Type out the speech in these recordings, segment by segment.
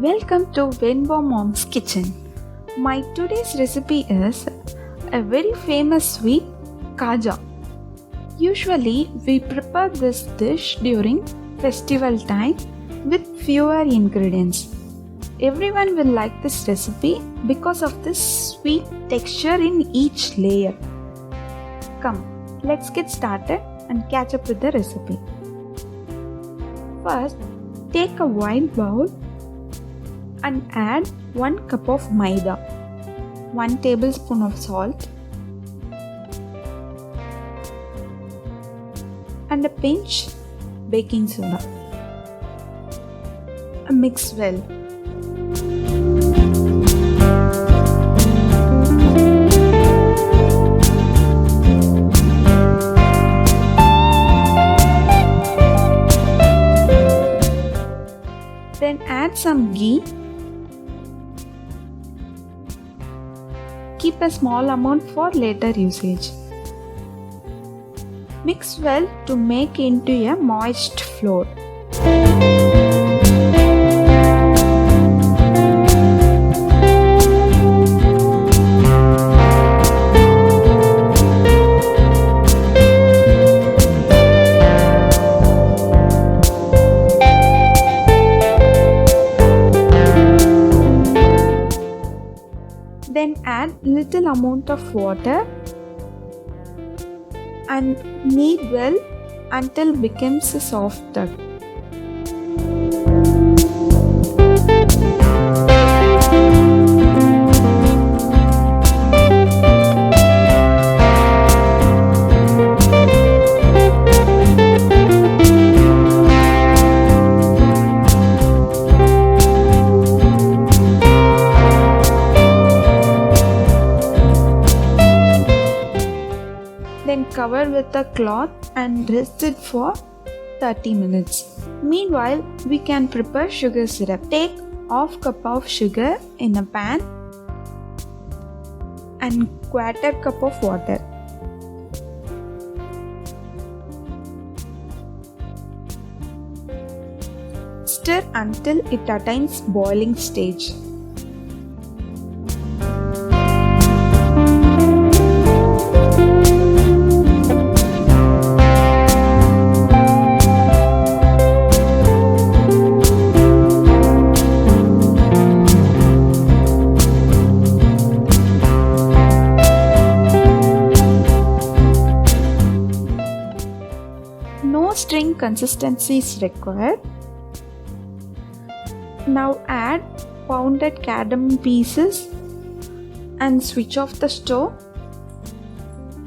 Welcome to Rainbow Mom's Kitchen. My today's recipe is a very famous sweet, Khaja. Usually we prepare this dish during festival time with fewer ingredients. Everyone will like this recipe because of this sweet texture in each layer. Come, let's get started and catch up with the recipe. First, take a wide bowl and add 1 cup of maida, 1 tablespoon of salt, and a pinch baking soda. Mix well. Then add some ghee. Keep a small amount for later usage. Mix well to make into a moist flour. Then add little amount of water and knead well until becomes soft dough. Then cover with a cloth and rest it for 30 minutes. Meanwhile, we can prepare sugar syrup. Take half cup of sugar in a pan and 1/4 cup of water. Stir until it attains boiling stage. No string consistency is required. Now add pounded cardamom pieces and switch off the stove.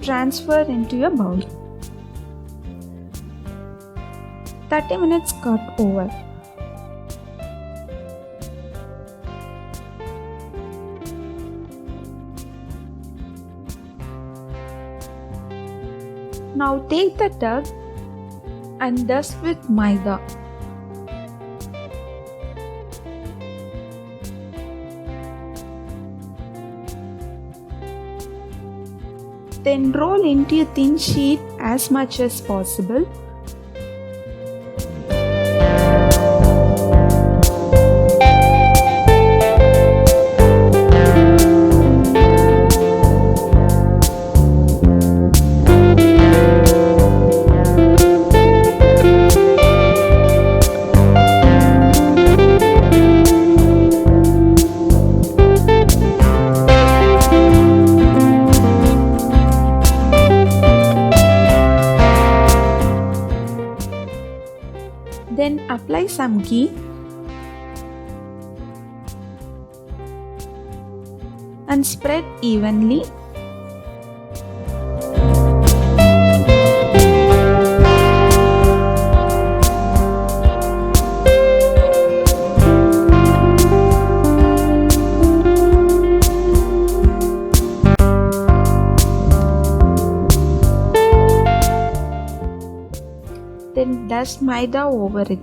Transfer into a bowl. 30 minutes got over. Now take the dough and dust with maida. Then roll into a thin sheet as much as possible. Then apply some ghee and spread evenly. Then dust maida over it.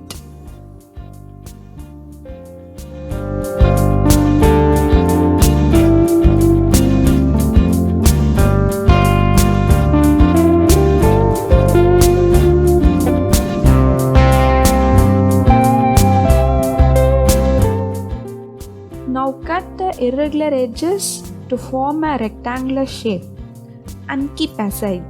Now cut the irregular edges to form a rectangular shape and keep aside.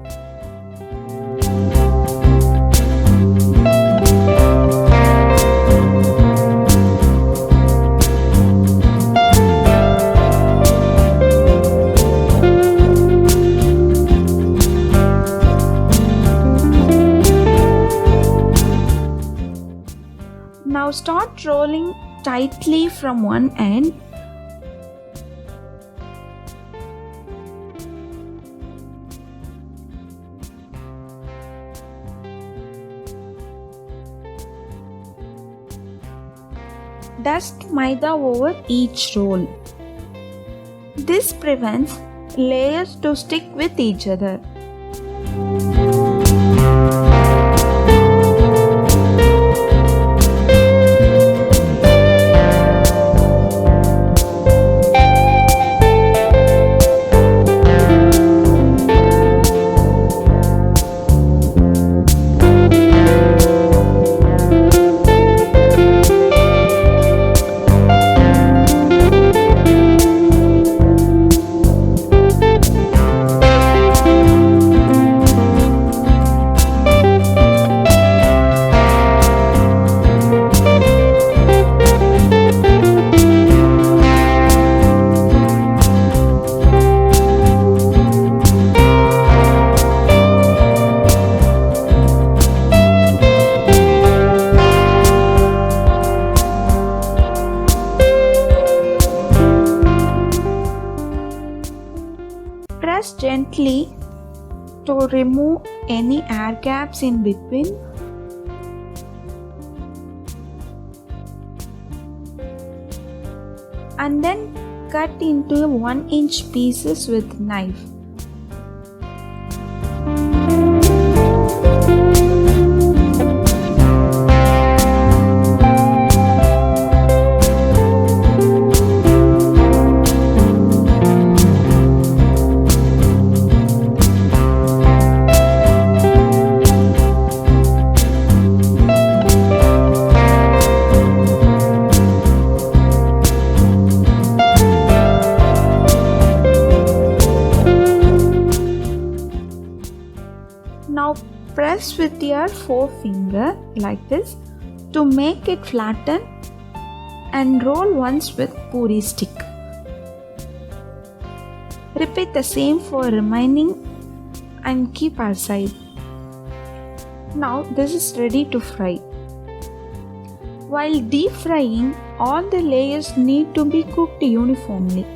Now start rolling tightly from one end. Dust maida over each roll. This prevents layers to stick with each other. Press gently to remove any air gaps in between. And then cut into 1-inch pieces with knife. Now press with your forefinger like this to make it flatten and roll once with puri stick. Repeat the same for remaining and keep aside. Now this is ready to fry. While deep frying, all the layers need to be cooked uniformly.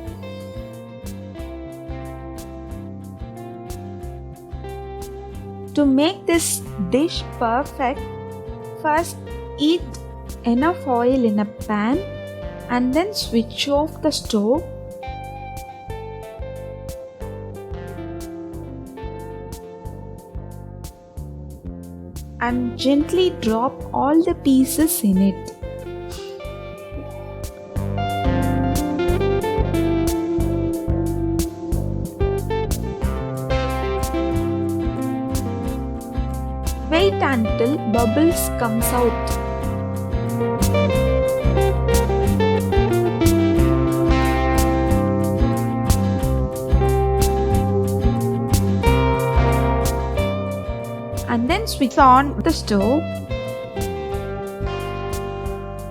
To make this dish perfect, first heat enough oil in a pan and then switch off the stove. And gently drop all the pieces in it. Wait until bubbles comes out. And then switch on the stove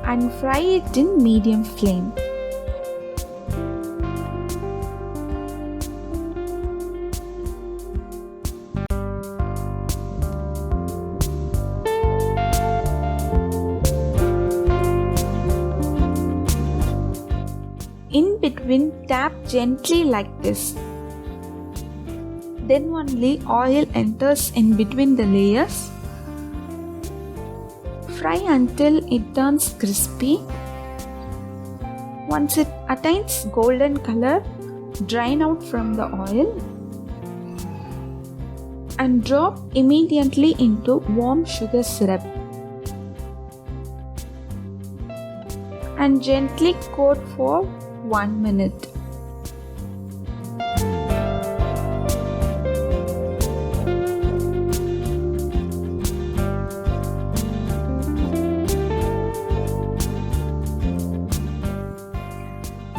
and fry it in medium flame. In between, tap gently like this. Then only oil enters in between the layers. Fry until it turns crispy. Once it attains golden color, drain out from the oil and drop immediately into warm sugar syrup. And gently coat for 1 minute.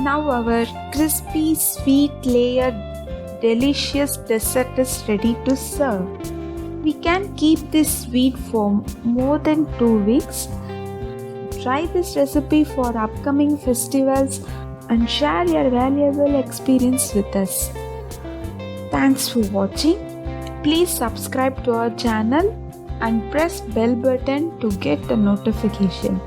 Now our crispy, sweet layered, delicious dessert is ready to serve. We can keep this sweet for more than 2 weeks. Try this recipe for upcoming festivals and share your valuable experience with us. Thanks for watching. Please subscribe to our channel and press bell button to get the notification.